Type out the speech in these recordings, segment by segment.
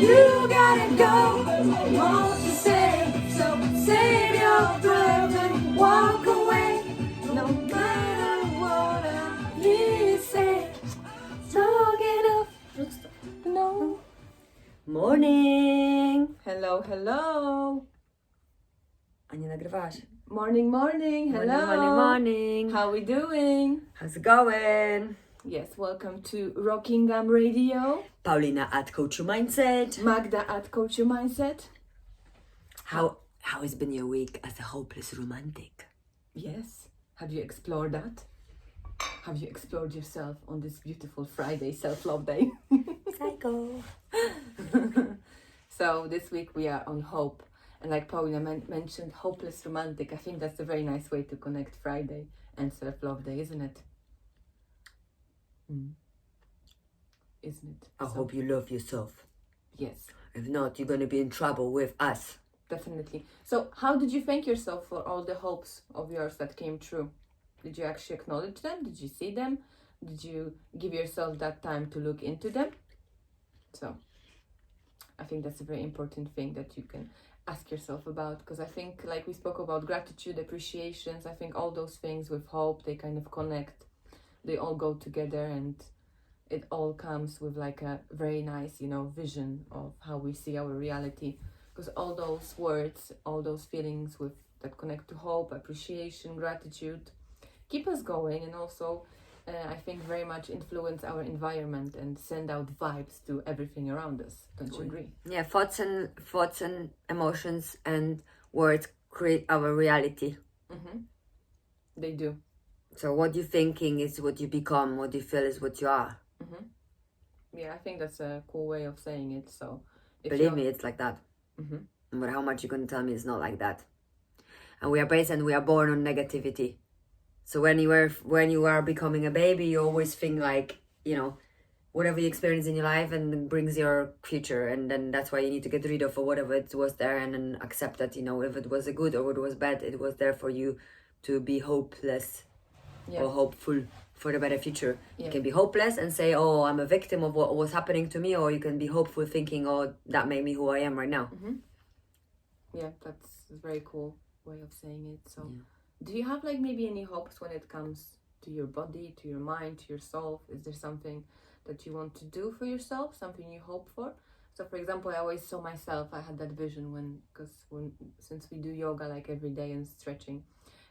You gotta go, want to say, so save your breath and walk away. No matter what I say, so get up. No. Morning! Hello, hello. A nie nagrywałaś? Morning, morning. Hello. Morning. How we doing? How's it going? Yes, welcome to Rockingham Radio. Paulina at Coach Your Mindset. Magda at Coach Your Mindset. How has been your week as a hopeless romantic? Yes. Have you explored that? Have you explored yourself on this beautiful Friday self-love day? Psycho. So this week we are on hope. And like Paulina mentioned, hopeless romantic. I think that's a very nice way to connect Friday and self-love day, isn't it? Isn't it? I hope you love yourself. Yes. If not, you're going to be in trouble with us. Definitely. So how did you thank yourself for all the hopes of yours that came true? Did you actually acknowledge them? Did you see them? Did you give yourself that time to look into them? So I think that's a very important thing that you can ask yourself about, because I think, like we spoke about gratitude, appreciations, I think all those things with hope, they kind of connect. They all go together, and it all comes with like a very nice, vision of how we see our reality. Because all those words, all those feelings that connect to hope, appreciation, gratitude, keep us going, and also I think very much influence our environment and send out vibes to everything around us. Don't you agree? Yeah, thoughts and emotions and words create our reality. They do. So what you're thinking is what you become, what you feel is what you are. Yeah, I think that's a cool way of saying it. So Believe me, it's like that. No matter how much you're going to tell me, it's not like that. And we are born on negativity. So when you are becoming a baby, you always think like, whatever you experience in your life and brings your future. And then that's why you need to get rid of whatever it was there, and then accept that, if it was a good or it was bad, it was there for you to be hopeless or hopeful for the better future. You can be hopeless and say, oh, I'm a victim of what was happening to me, or you can be hopeful thinking, oh, that made me who I am right now. Yeah, that's a very cool way of saying it. So do you have like maybe any hopes when it comes to your body, to your mind, to your soul? Is there something that you want to do for yourself, something you hope for? So for example, I always saw myself, I had that vision since we do yoga like every day and stretching,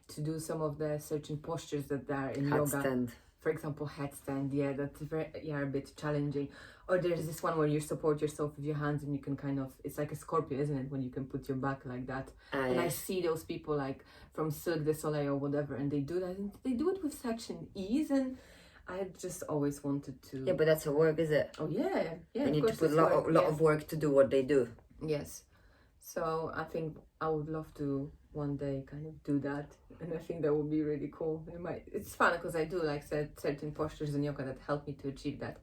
to do some of the certain postures that are in yoga. Handstand. For example, headstand, that's a bit challenging. Or there's this one where you support yourself with your hands and you can it's like a scorpion, isn't it? When you can put your back like that. And I see those people like from Cirque du Soleil or whatever, and they do that, and they do it with such an ease, and I just always wanted to. Yeah, but that's a work, is it? Oh yeah. You need to put a lot of work to do what they do. Yes. So I think I would love to one day kind of do that, and I think that would be really cool. It's fun because I do like certain postures in yoga that help me to achieve that,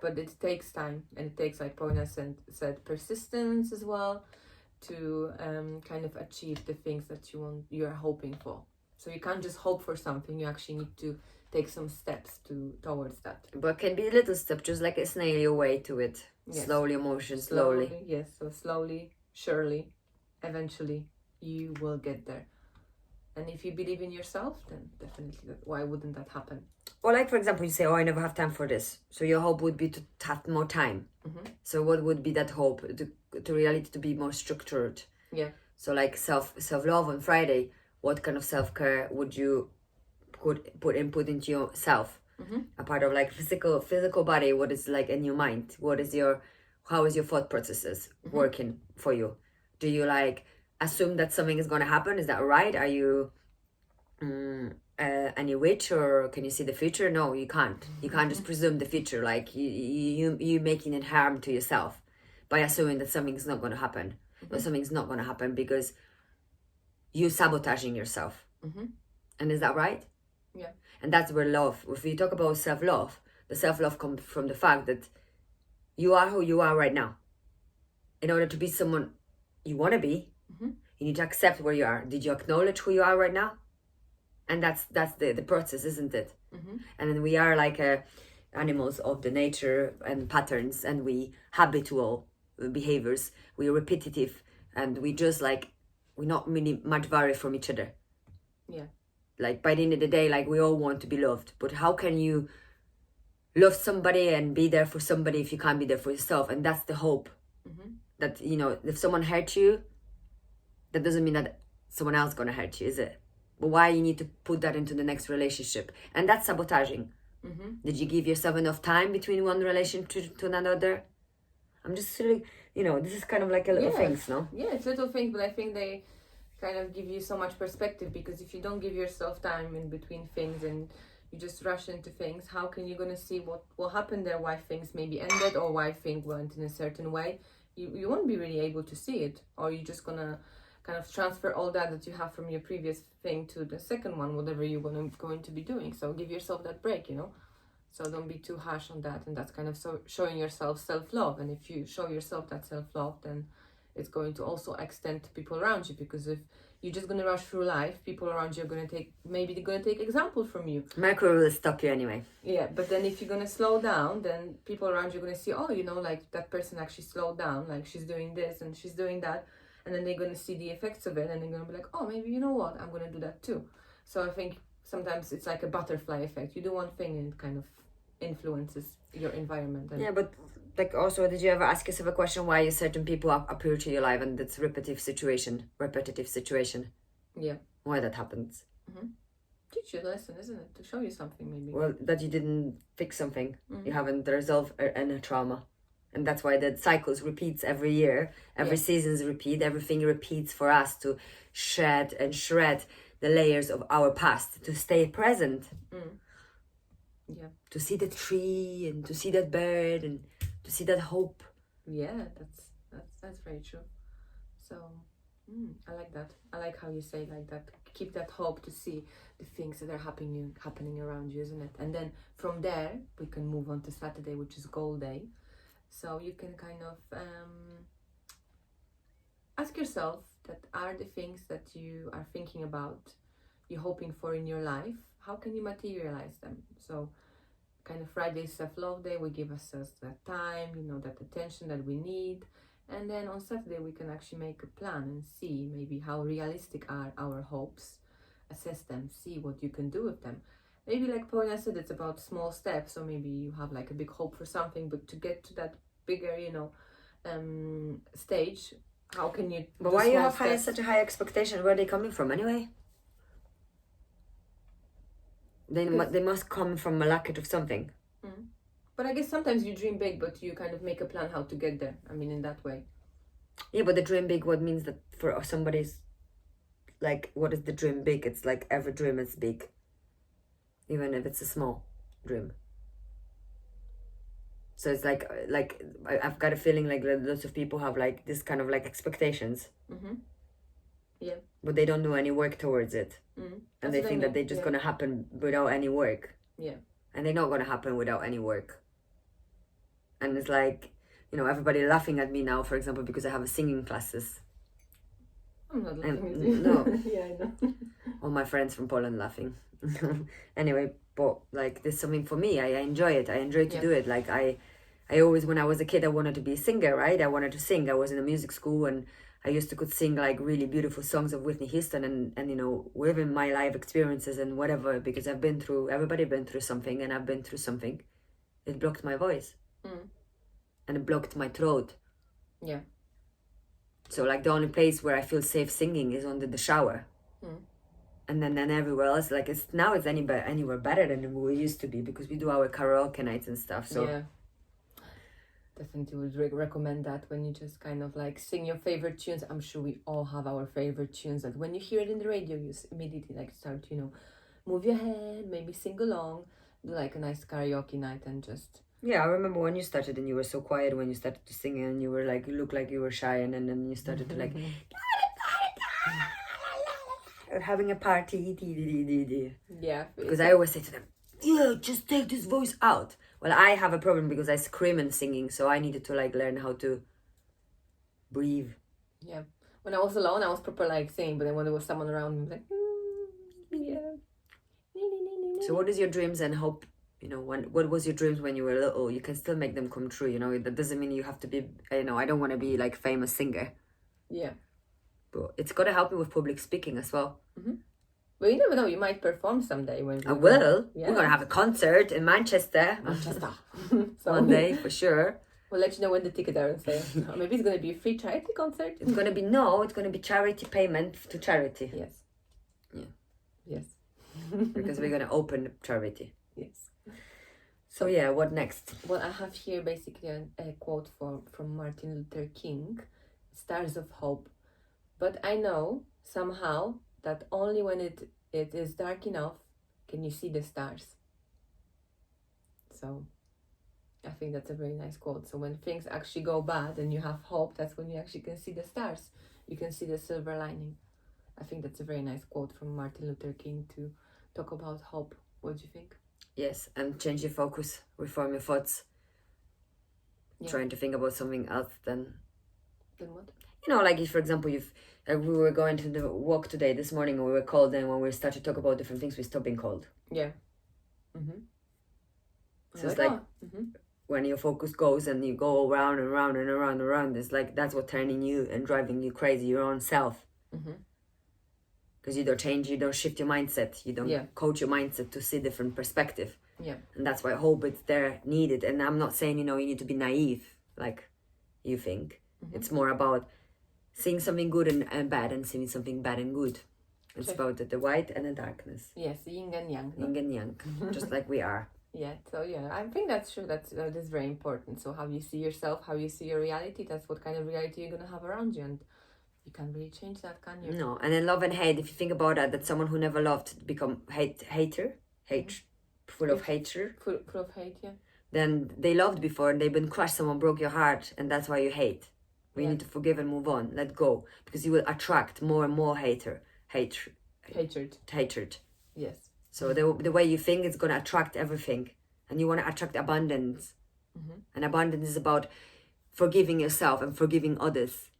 but it takes time, and it takes, like Paulina said, persistence as well to kind of achieve the things that you're hoping for. So you can't just hope for something, you actually need to take some steps towards that. But it can be a little step, just like a snail your way to it. Yes. Slowly, slowly. Yes, so slowly, surely, eventually you will get there. And if you believe in yourself, then definitely, why wouldn't that happen? Or like, for example, you say, oh, I never have time for this. So your hope would be to have more time. So what would be that hope? To reality to be more structured. Yeah. So like self-love on Friday, what kind of self-care would you put into yourself? A part of like physical body, what is like in your mind? How is your thought processes working for you? Do you like assume that something is going to happen? Is that right? Are you any witch, or can you see the future? No, you can't. You can't just presume the future. Like you making it harm to yourself by assuming that something's not going to happen. Or something's not going to happen because you sabotaging yourself. And is that right? Yeah. And that's where love, if we talk about self-love, the self-love comes from the fact that you are who you are right now. In order to be someone you want to be, you need to accept where you are. Did you acknowledge who you are right now? And that's the process, isn't it? And then we are like animals of the nature and patterns, and we habitual behaviors. We're repetitive, and we just like we're not really much vary from each other. Yeah. Like by the end of the day, like we all want to be loved, but how can you love somebody and be there for somebody if you can't be there for yourself? And that's the hope. That, you know, if someone hurt you, that doesn't mean that someone else gonna hurt you, is it? But why you need to put that into the next relationship? And that's sabotaging. Did you give yourself enough time between one relationship to another? I'm just really, you know, this is kind of like a little things, no? Yeah, it's little things, but I think they kind of give you so much perspective, because if you don't give yourself time in between things and you just rush into things, how can you gonna see what happened there, why things maybe ended, or why things went in a certain way? You won't be really able to see it, or you're just gonna kind of transfer all that you have from your previous thing to the second one, whatever you're going to be doing. So give yourself that break, you know. So don't be too harsh on that, and that's kind of showing yourself self-love. And if you show yourself that self-love, then it's going to also extend to people around you, because if you're just going to rush through life, people around you are going to take example from you. Mercury will stop you anyway. Yeah, but then if you're going to slow down, then people around you are going to see, oh, you know, like that person actually slowed down, like she's doing this and she's doing that, and then they're going to see the effects of it, and they're going to be like, oh, maybe, you know what, I'm going to do that too. So I think sometimes it's like a butterfly effect. You do one thing and it kind of influences your environment. And yeah, but like also, did you ever ask yourself a question why certain people appear to your life, and it's repetitive situation? Yeah. Why that happens? Teach you a lesson, isn't it? To show you something, maybe. Well, that you didn't fix something. You haven't resolved a trauma. And that's why the cycles repeats every year. Every seasons repeat. Everything repeats for us to shred the layers of our past, to stay present. Yeah. To see the tree and to see that bird and to see that hope. Yeah, that's very true. So I like that. I like how you say like that. Keep that hope to see the things that are happening around you, isn't it? And then from there we can move on to Saturday, which is goal day. So you can kind of ask yourself, that are the things that you are thinking about, you're hoping for in your life, how can you materialize them? So kind of Friday self-love day, we give ourselves that time, you know, that attention that we need. And then on Saturday we can actually make a plan and see maybe how realistic are our hopes, assess them, see what you can do with them. Maybe like Paulina said, it's about small steps. So maybe you have like a big hope for something, but to get to that bigger, you know, stage, how can you? But why you have such a high expectation? Where are they coming from anyway? They must come from a lack of something. But I guess sometimes you dream big, but you kind of make a plan how to get there. I mean, in that way. Yeah, but the dream big, what means that for somebody's, like, what is the dream big? It's like every dream is big. Even if it's a small dream. So it's like I've got a feeling like lots of people have like this kind of like expectations. Yeah. But they don't do any work towards it. And they think that they're just gonna happen without any work. Yeah. And they're not gonna happen without any work. And it's like, you know, everybody laughing at me now, for example, because I have a singing classes. I'm not laughing at you. No. Yeah, I know. All my friends from Poland laughing. Anyway, but like there's something for me. I enjoy it. I enjoy to do it. Like I always, when I was a kid, I wanted to be a singer, right? I wanted to sing. I was in a music school and I used to could sing like really beautiful songs of Whitney Houston and you know, within my life experiences and whatever, because everybody been through something, and I've been through something. It blocked my voice. And it blocked my throat. Yeah. So like the only place where I feel safe singing is under the shower. And then everywhere else, like it's anywhere better than we used to be, because we do our karaoke nights and stuff. So yeah, definitely would recommend that, when you just kind of like sing your favorite tunes. I'm sure we all have our favorite tunes that when you hear it in the radio, you immediately like start, you know, move your head, maybe sing along, do like a nice karaoke night and just. Yeah, I remember when you started and you were so quiet when you started to sing, and you were like, you looked like you were shy, and then you started to like having a party. Yeah. Because I always say to them, yeah, just take this voice out. Well, I have a problem because I scream and singing, so I needed to like learn how to breathe. Yeah. When I was alone, I was proper like singing, but then when there was someone around me, like, yeah. So what is your dreams and hope You know, what was your dreams when you were little? You can still make them come true. You know, that doesn't mean you have to be. You know, I don't want to be like famous singer, Yeah. but it's got to help me with public speaking as well. Well, you never know. You might perform someday when I will. Yeah. We're gonna have a concert in Manchester. Manchester. One day for sure. We'll let you know when the tickets are on sale. Or maybe it's gonna be a free charity concert. It's gonna be charity payment to charity. Yes. Yeah. Yes. Because we're gonna open charity. Yes. So yeah, what next? Well, I have here basically a quote from Martin Luther King, "Stars of hope." But I know somehow that only when it is dark enough can you see the stars. So I think that's a very nice quote. So when things actually go bad and you have hope, that's when you actually can see the stars. You can see the silver lining. I think that's a very nice quote from Martin Luther King to talk about hope. What do you think? Yes, and change your focus, reform your thoughts. Yeah. Trying to think about something else than, Then what? you know, like if, for example, we were going to the walk today, this morning, and we were cold, and when we started to talk about different things, we stopped being cold. Yeah. Mm-hmm. So it's like when your focus goes and you go around and around and around and around, it's like that's what turning you and driving you crazy, your own self. Because you don't shift your mindset, you don't coach your mindset to see different perspective. Yeah. And that's why hope is there needed. And I'm not saying, you know, you need to be naive like you think. It's more about seeing something good and bad and seeing something bad and good. It's about the white and the darkness. Yes, yin and yang. No? Yin and yang, just like we are. Yeah, so yeah, I think that's true. That is very important. So how you see yourself, how you see your reality, that's what kind of reality you're gonna have around you, and you can't really change that, can you? No, and then love and hate. If you think about that someone who never loved become full of hatred. Full of hate, yeah. Then they loved before and they've been crushed. Someone broke your heart, and that's why you hate. We need to forgive and move on. Let go, because you will attract more and more hatred. Yes. So the way you think is going to attract everything, and you want to attract abundance. And abundance is about forgiving yourself and forgiving others,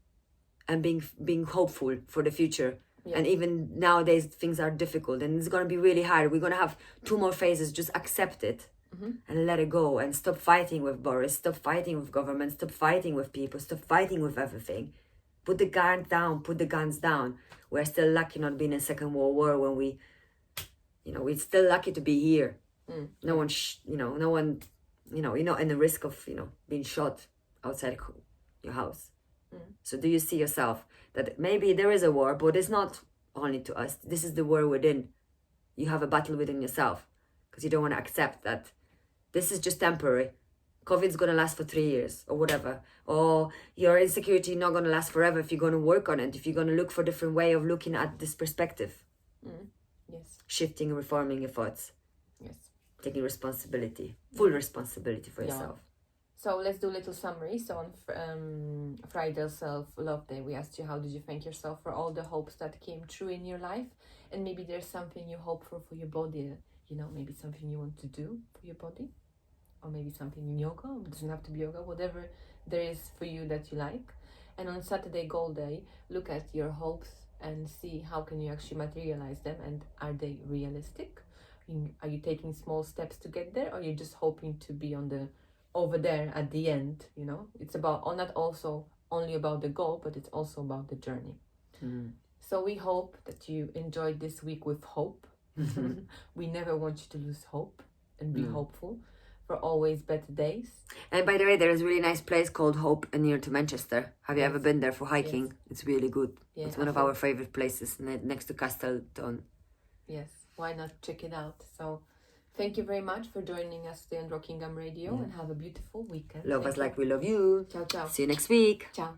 and being hopeful for the future. And even nowadays things are difficult, and it's going to be really hard. We're going to have 2 more phases. Just accept it and let it go, and stop fighting with Boris, stop fighting with government, stop fighting with people, stop fighting with everything. Put the guns down. We're still lucky not being in Second World War when we're still lucky to be here. No one, you're not in the risk of, being shot outside your house. So do you see yourself that maybe there is a war, but it's not only to us. This is the war within. You have a battle within yourself, because you don't want to accept that this is just temporary. COVID's going to last for 3 years or whatever. Or your insecurity not going to last forever if you're going to work on it, if you're going to look for a different way of looking at this perspective. Yes. Shifting, reforming your thoughts. Yes. Taking responsibility, full responsibility for yourself. So let's do a little summary. So on Friday Self-Love Day, we asked you, how did you thank yourself for all the hopes that came true in your life? And maybe there's something you hope for your body, maybe something you want to do for your body. Or maybe something in yoga, it doesn't have to be yoga, whatever there is for you that you like. And on Saturday Goal Day, look at your hopes and see how can you actually materialize them, and are they realistic? Are you taking small steps to get there, or are you just hoping to be over there at the end? It's about not also only about the goal, but it's also about the journey. So we hope that you enjoyed this week with hope. We never want you to lose hope, and be hopeful for always better days. And by the way, there is a really nice place called Hope near to Manchester. Have you ever been there for hiking? Yes. It's really good. Yeah, it's one of our favorite places next to Castleton. Yes, why not check it out? So thank you very much for joining us today on Rockingham Radio, and have a beautiful weekend. Love us like we love you. Ciao, ciao. See you next week. Ciao.